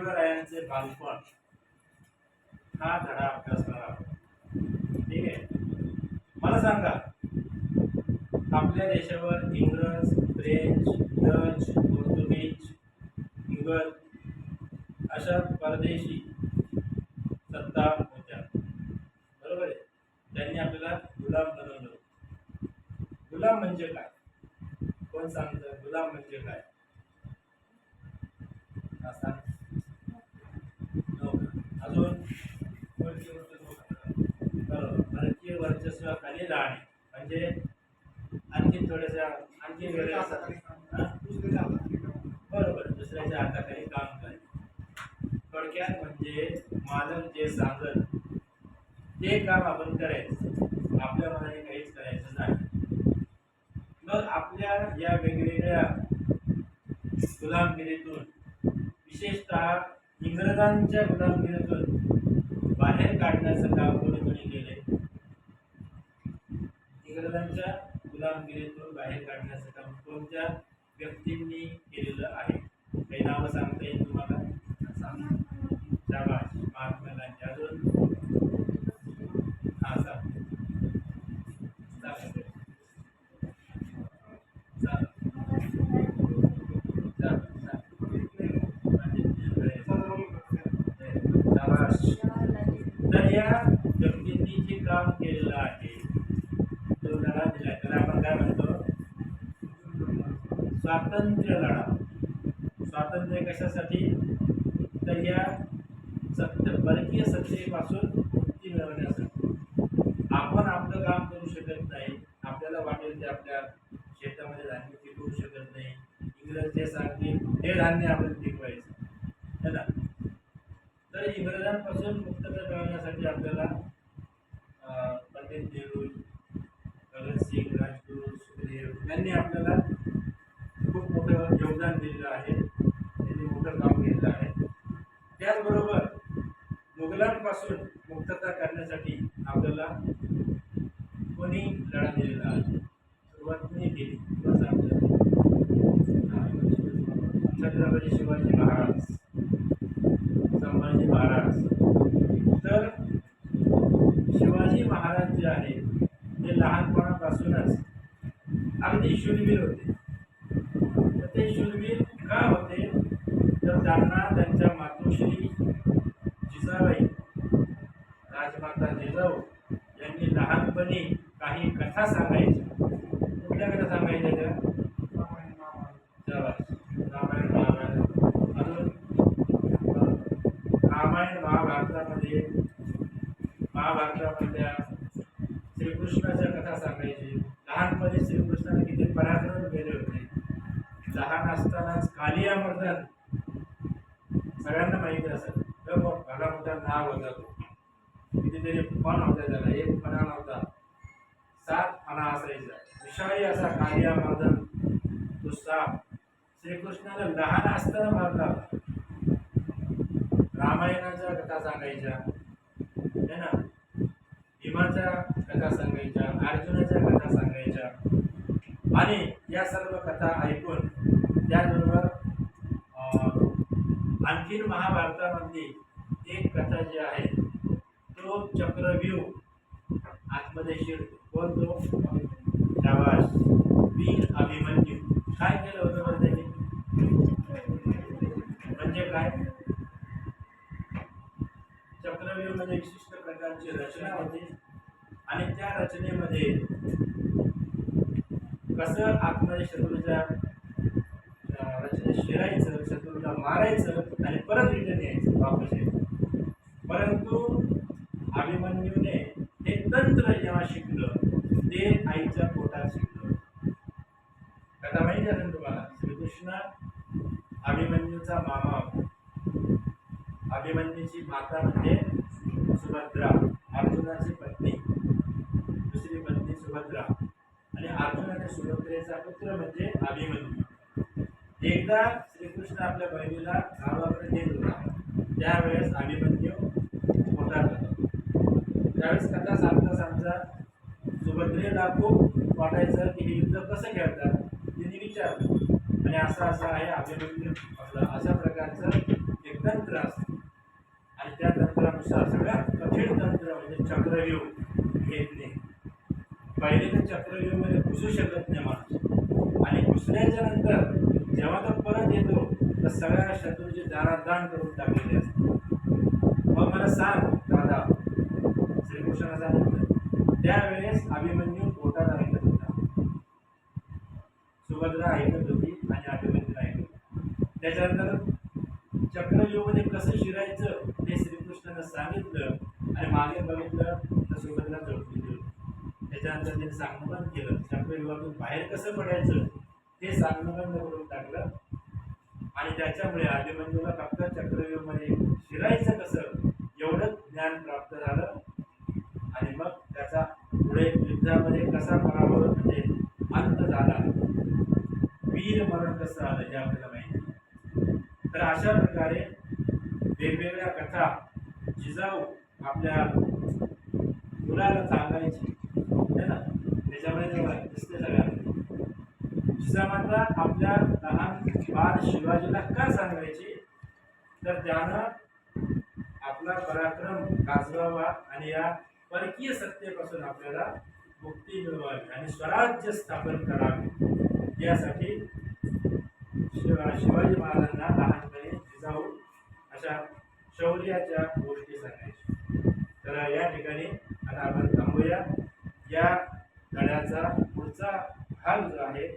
शिवरायांचे बालपण हा धडा अभ्यासणार आहोत. ठीक आहे. मला सांगा, आपल्या देशावर इंग्रज, फ्रेंच, डच, पोर्तुगीज, मुघल अशा परदेशी सत्ता होत्या, बरोबर आहे. त्यांनी आपल्याला गुलाम बनवलं. गुलाम म्हणजे काय? कोण सांगतं गुलाम म्हणजे काय? सांग. अजून भारतीय वर्चस्वाखाली राहणे म्हणजे आणखी थोड्याशा आणखी वेगळे असतात. बरोबर, दुसऱ्याच्या हाताखाली काम करणे. थोडक्यात म्हणजे मालक जे सांगत ते काम आपण करायचं, आपल्या मनाने काहीच करायचं नाही. मग आपल्या या वेगवेगळ्या गुलामगिरीतून, विशेषतः इंग्रजांच्या गुलामगिरीतून बाहेर काढण्याचं काम कोणी केले? इंग्रजांच्या गुलामगिरीतून बाहेर काढण्याचं काम कोणत्या व्यक्तींनी केलेलं आहे? काही नावं सांगता येईल तुम्हाला? शाबाश, महात्मा गांधी. अजून हा सांग. तर या व्यक्तींनी जे काम केलेलं आहे, तो लढा दिला, तर आपण काय म्हणतो? स्वातंत्र्य लढा. स्वातंत्र्य कशासाठी? तर या परकीय सत्तेपासून मुक्ती मिळवण्यासाठी. आपण आपलं काम करू शकत नाही, आपल्याला वाटेल ते आपल्या शेतामध्ये धान्य पिकवू शकत नाही. इंग्रज जे सांगतील ते धान्य आपण पिकवायचं, है ना. तर इंग्रजांपासून मुक्तता मिळवण्यासाठी आपल्याला पंडित नेहरू, भगतसिंग, राजगुरू, सुखदेव यांनी आपल्याला खूप मोठं योगदान दिलेलं आहे. त्यांनी मोठं काम केलेलं आहे. त्याचबरोबर मुघलांपासून मुक्तता करण्यासाठी आपल्याला कोणी लढा दिलेला आहे? सुरुवात कोणी केली? छत्रपती शिवाजी महाराज, संभाजी महाराज. तर शिवाजी महाराज जे आहे ते लहानपणापासूनच अगदी शूरवीर होते. तर ते शूरवीर का होते? तर त्यांना त्यांच्या मातोश्री जिजाबाई, राजमाता जिजाऊ यांनी लहानपणी काही कथा सांगायच्या. कुठल्या कथा सांगायच्या त्या? रामायण महाभारत. अजून रामायण महाभारतामधल्या श्रीकृष्णाच्या कथा सांगायची. लहानपणी श्रीकृष्णाने किती पराक्रम केले होते. लहान असतानाच कालिया मर्दन सगळ्यांना माहिती असेल, तर मग भला मोठा नाव होता तो. कितीतरी फण होता त्याला, एक फणा नव्हता, 7 फणा असायचा. विषारी असा कालिया मर्दन तो साप श्रीकृष्णाला लहान असताना मारला होता. रामायणाच्या कथा सांगायच्या, है ना. भीमाच्या कथा सांगायच्या, अर्जुनाच्या कथा सांगायच्या. आणि या सर्व कथा ऐकून त्याचबरोबर आणखीन महाभारतामधली एक कथा जी आहे तो चक्रव्यूह आतमध्ये शिरतो. कोण तो? शाबाश, वीर अभिमन्यू. काय केलं होतं बरं त्यांनी? म्हणजे काय? चक्रव्यूह म्हणजे विशिष्ट प्रकारची रचना होती आणि त्या रचनेमध्ये कसं आतमध्ये शत्रूच्या रचनेत शिरायचं, शत्रूला मारायचं आणि परत रिटर्न यायचं, वापस यायचं. परंतु अभिमन्यूने हे तंत्र जेव्हा शिकलं ते आईच्या पोटात शिकलं. कथा माहिती असेल तुम्हाला. श्रीकृष्ण अभिमन्यूचा मामा होता. अभिमन्यूची माता म्हणजे सुभद्रा, अर्जुनाची पत्नी, दुसरी पत्नी सुभद्रा, आणि अर्जुनाच्या सुभद्रेचा पुत्र म्हणजे अभिमन्यू. एकदा श्रीकृष्ण आपल्या बहिणीला गावाकडे नेत होता. त्यावेळेस अभिमन्यू पोटात होता. त्यावेळेस कथा सांगता सांगता सुभद्रेला खूप वाटायचं की हे युद्ध कसं खेळतात. तिने विचारलं आणि असं आहे अभिमन्यू आपलं अशा प्रकारचं एक तंत्र असतं आणि त्या तंत्रानुसार सगळ्यात कठीण तंत्र म्हणजे चक्रव्यूह घेतले. पहिले तर चक्रव्यूहमध्ये घुसू शकत नाही माणूस आणि घुसल्याच्या नंतर जेव्हा तो परत येतो तर सगळ्या शत्रूची दारादान करून टाकलेली असते. मग मला सांग दादा, श्रीकृष्णाला सांगितलं त्यावेळेस अभिमन्यू पोटात ऐकत होता, सुभद्रा ऐकत होती आणि अभिमन्यू ऐकत होता. त्याच्यानंतर चक्रव्यूहमध्ये कसं शिरायचं हे श्रीकृष्णानं सांगितलं आणि मागे बघितलं तर सुभद्रा झोपलेली होती. त्याच्यानंतर त्यांनी सांगणं बंद केलं, चक्रव्यूहातून बाहेर कसं पडायचं ते सांगणं बंद करून टाकलं आणि त्याच्यामुळे अभिमन्यूला फक्त चक्रव्यूहामध्ये शिरायचं कसं एवढंच ज्ञान प्राप्त झालं आणि मग त्याचा पुढे युद्धामध्ये कसा पराभव म्हणजे अंत झाला, वीर मरण कसं आलं हे आपल्याला माहिती. तर अशा प्रकारे वेगवेगळ्या कथा जिजाऊ आपल्या मुलाला सांगायची है ना. त्याच्यामध्ये दिसते सगळ्यांना जिजामाता आपल्या लहान बाळ शिवाजीला का सांगायची, तर त्यानं आपला पराक्रम गाजवावा आणि या परकीय सत्तेपासून आपल्याला मुक्ती मिळवावी आणि स्वराज्य स्थापन करावे यासाठी शिवाजी महाराजांना लहानपणी जिजाऊ अशा शौर्याच्या गोष्टी सांगायच्या. तर या ठिकाणी आता आपण थांबूया. या धड्याचा पुढचा भाग जो आहे